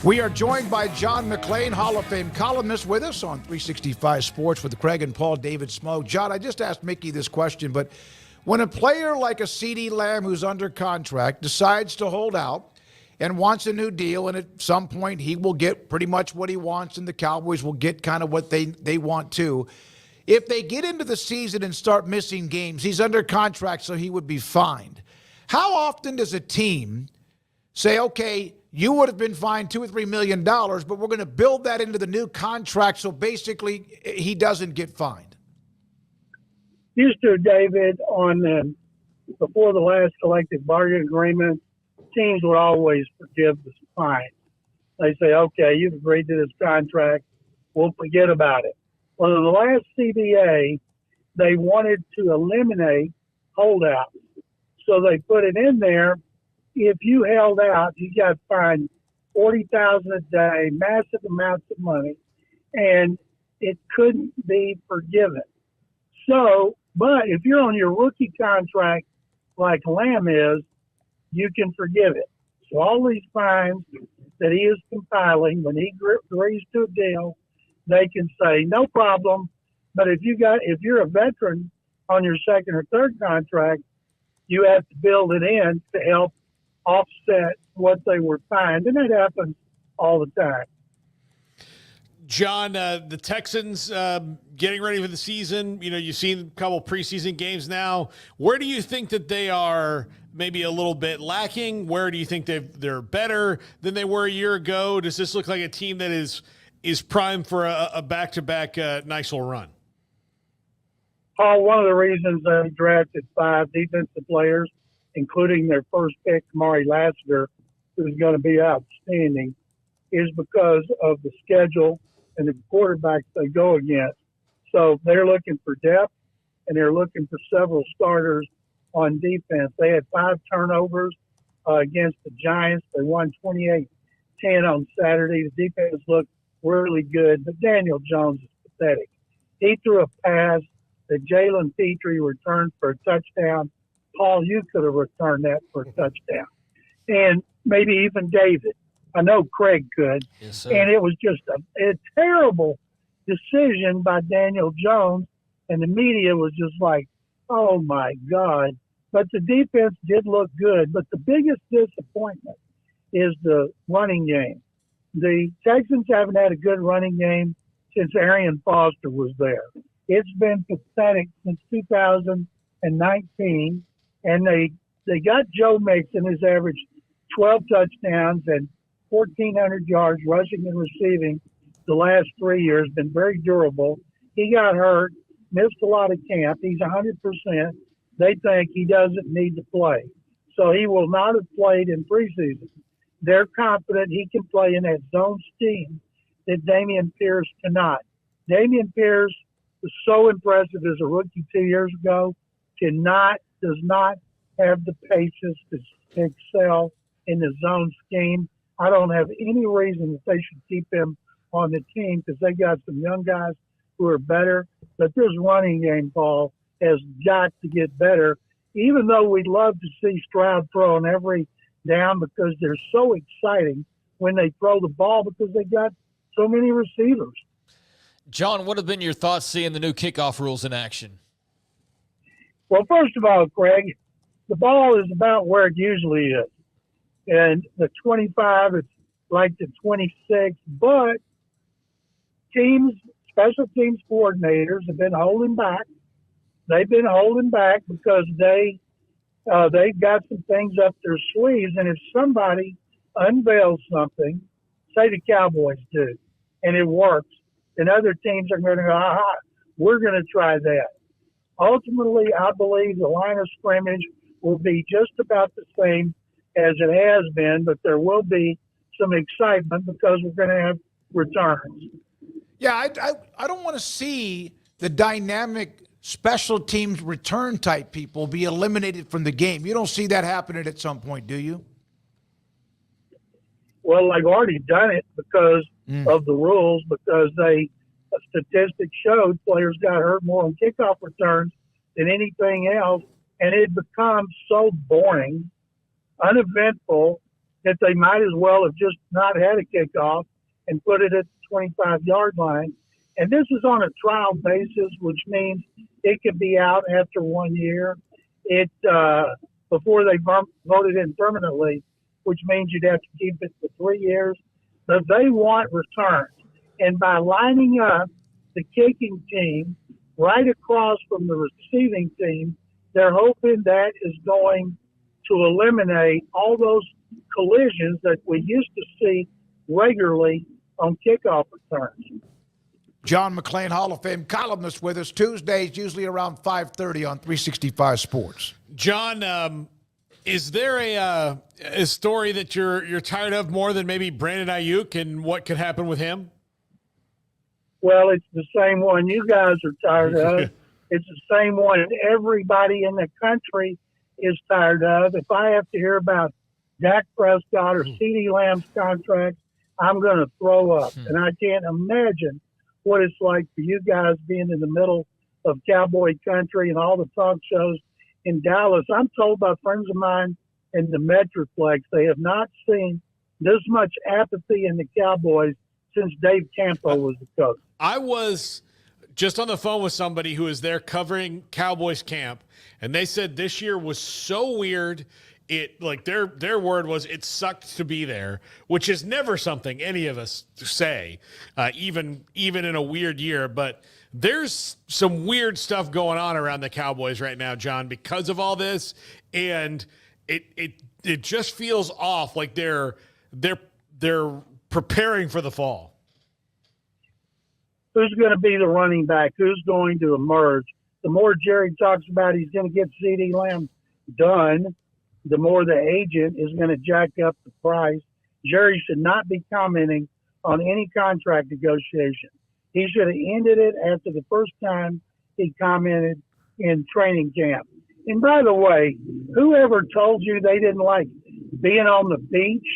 We are joined by John McClain, Hall of Fame columnist, with us on 365 Sports with Craig and Paul David Smoke. John, I just asked Mickey this question, but when a player like a CeeDee Lamb who's under contract decides to hold out and wants a new deal, and at some point he will get pretty much what he wants and the Cowboys will get kind of what they want too, if they get into the season and start missing games, he's under contract, so he would be fined. How often does a team say, okay, you would have been fined $2 or $3 million, but we're going to build that into the new contract so basically he doesn't get fined? Used to, David, before the last collective bargaining agreement, teams would always forgive the fine. They say, okay, you've agreed to this contract, we'll forget about it. Well, in the last CBA, they wanted to eliminate holdouts. So they put it in there. If you held out, you got fined $40,000 a day, massive amounts of money, and it couldn't be forgiven. So, but if you're on your rookie contract like Lamb is, you can forgive it. So all these fines that he is compiling, when he agrees to a deal, they can say no problem. But if you're a veteran on your second or third contract, you have to build it in to help offset what they were fined, and that happens all the time. John, the Texans getting ready for the season. You know, you've seen a couple preseason games now. Where do you think that they are maybe a little bit lacking? Where do you think they're better than they were a year ago? Does this look like a team that is primed for a back-to-back nice little run? Paul, one of the reasons they drafted 5 defensive players, including their first pick, Mari Lassiter, who's going to be outstanding, is because of the schedule and the quarterbacks they go against. So they're looking for depth, and they're looking for several starters on defense. They had 5 turnovers against the Giants. They won 28-10 on Saturday. The defense looked really good, but Daniel Jones is pathetic. He threw a pass that Jalen Petrie returned for a touchdown. Paul, you could have returned that for a touchdown. And maybe even David. I know Craig could. Yes, sir. And it was just a terrible decision by Daniel Jones. And the media was just like, oh, my God. But the defense did look good. But the biggest disappointment is the running game. The Texans haven't had a good running game since Arian Foster was there. It's been pathetic since 2019. And they got Joe Mixon, who's averaged 12 touchdowns and 1,400 yards rushing and receiving the last 3 years, been very durable. He got hurt, missed a lot of camp. He's 100%. They think he doesn't need to play. So he will not have played in preseason. They're confident he can play in that zone scheme that Dameon Pierce cannot. Dameon Pierce was so impressive as a rookie 2 years ago, does not have the patience to excel in the zone scheme. I don't have any reason that they should keep him on the team because they got some young guys who are better. But this running game, Paul, has got to get better, even though we'd love to see Stroud throw on every down because they're so exciting when they throw the ball because they got so many receivers. John, what have been your thoughts seeing the new kickoff rules in action? Well, first of all, Craig, the ball is about where it usually is. And the 25, it's like the 26. But special teams coordinators have been holding back. They've been holding back because they've got some things up their sleeves. And if somebody unveils something, say the Cowboys do, and it works, then other teams are going to go, we're going to try that. Ultimately, I believe the line of scrimmage will be just about the same as it has been, but there will be some excitement because we're going to have returns. Yeah, I don't want to see the dynamic special teams return type people be eliminated from the game. You don't see that happening at some point, do you? Well, they've already done it because of the rules, because statistics showed players got hurt more on kickoff returns than anything else, and it becomes so boring, uneventful, that they might as well have just not had a kickoff and put it at the 25-yard line. And this is on a trial basis, which means it could be out after 1 year. Before they voted in permanently, which means you'd have to keep it for 3 years. But they want returns. And by lining up the kicking team right across from the receiving team, they're hoping that is going to eliminate all those collisions that we used to see regularly on kickoff returns. John McClain, Hall of Fame columnist with us Tuesdays, usually around 5:30 on 365 Sports. John, is there a story that you're tired of more than maybe Brandon Ayuk and what could happen with him? Well, it's the same one you guys are tired of. It's the same one everybody in the country is tired of. If I have to hear about Dak Prescott or CeeDee Lamb's contract, I'm going to throw up. And I can't imagine what it's like for you guys being in the middle of cowboy country and all the talk shows in Dallas. I'm told by friends of mine in the Metroplex they have not seen this much apathy in the Cowboys since Dave Campo was the coach. I was just on the phone with somebody who is there covering Cowboys camp, and they said this year was so weird. It like their word was it sucked to be there, which is never something any of us say, even in a weird year. But there's some weird stuff going on around the Cowboys right now, John, because of all this, and it just feels off. Like they're preparing for the fall. Who's going to be the running back? Who's going to emerge? The more Jerry talks about he's going to get CeeDee Lamb done, the more the agent is going to jack up the price. Jerry should not be commenting on any contract negotiation. He should have ended it after the first time he commented in training camp. And by the way, whoever told you they didn't like being on the beach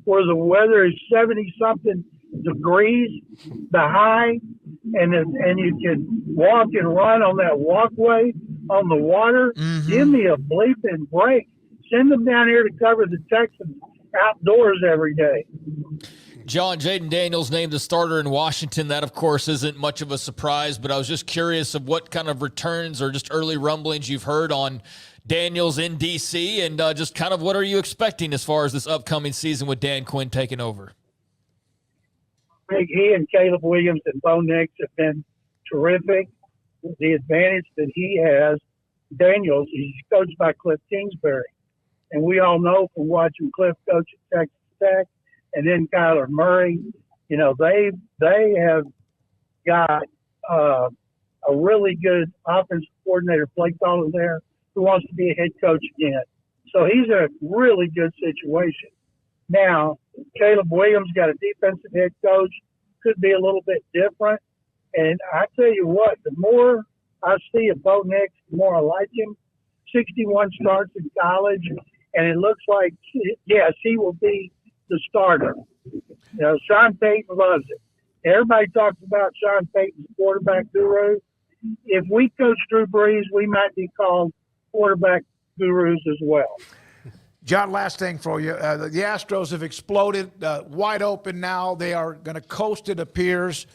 where the weather is 70-something degrees, the high, and you can walk and run on that walkway on the water, give me a bleeping break. Send them down here to cover the Texans outdoors every day. John, Jaden Daniels named the starter in Washington. That, of course, isn't much of a surprise, but I was just curious of what kind of returns or just early rumblings you've heard on Daniels in D.C. and just kind of what are you expecting as far as this upcoming season with Dan Quinn taking over? I think he and Caleb Williams and Bo Nix have been terrific. The advantage that he has, Daniels, he's coached by Cliff Kingsbury. And we all know from watching Cliff coach at Texas Tech and then Kyler Murray, you know, they have got a really good offensive coordinator, play caller there, who wants to be a head coach again. So he's in a really good situation. Now, Caleb Williams got a defensive head coach, could be a little bit different. And I tell you what, the more I see of Bo Nix, the more I like him. 61 starts in college, and it looks like, yes, he will be the starter. You know, Sean Payton loves it. Everybody talks about Sean Payton's quarterback guru. If we coach Drew Brees, we might be called quarterback gurus as well. John, last thing for you. The Astros have exploded, wide open now. They are going to coast, it appears,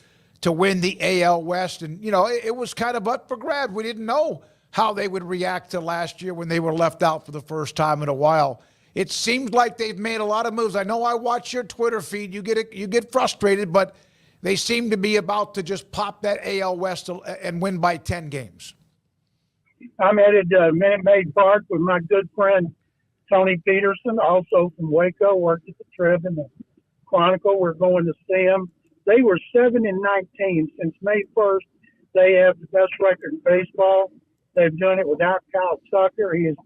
to win the AL West. And, you know, it was kind of up for grabs. We didn't know how they would react to last year when they were left out for the first time in a while. It seems like they've made a lot of moves. I know I watch your Twitter feed. You get frustrated, but they seem to be about to just pop that AL West and win by 10 games. I'm headed to Minute Maid Park with my good friend Tony Peterson, also from Waco, worked at the Trib and the Chronicle. We're going to see them. They were 7-19 since May 1st. They have the best record in baseball. They've done it without Kyle Tucker. He has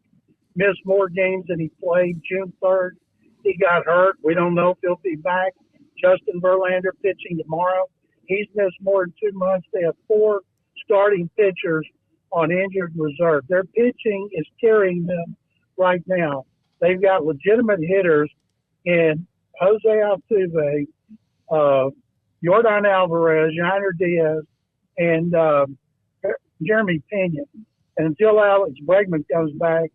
missed more games than he played. June 3rd, he got hurt. We don't know if he'll be back. Justin Verlander pitching tomorrow. He's missed more than 2 months. They have 4 starting pitchers on injured reserve. Their pitching is carrying them right now. They've got legitimate hitters in Jose Altuve, Yordan Alvarez, Yainer Diaz, and Jeremy Pena. And until Alex Bregman comes back,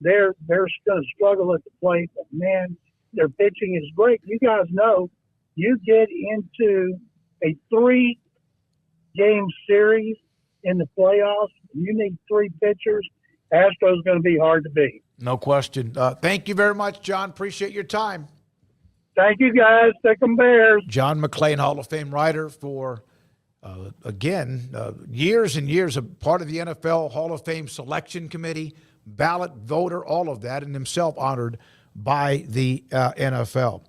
they're going to struggle at the plate. But, man, Their pitching is great. You guys know you get into a 3-game series in the playoffs, you need 3 pitchers. Astros going to be hard to beat. No question. Thank you very much, John. Appreciate your time. Thank you, guys. Take 'em Bears. John McClain, Hall of Fame writer for, years and years, a part of the NFL Hall of Fame selection committee, ballot voter, all of that, and himself honored by the NFL.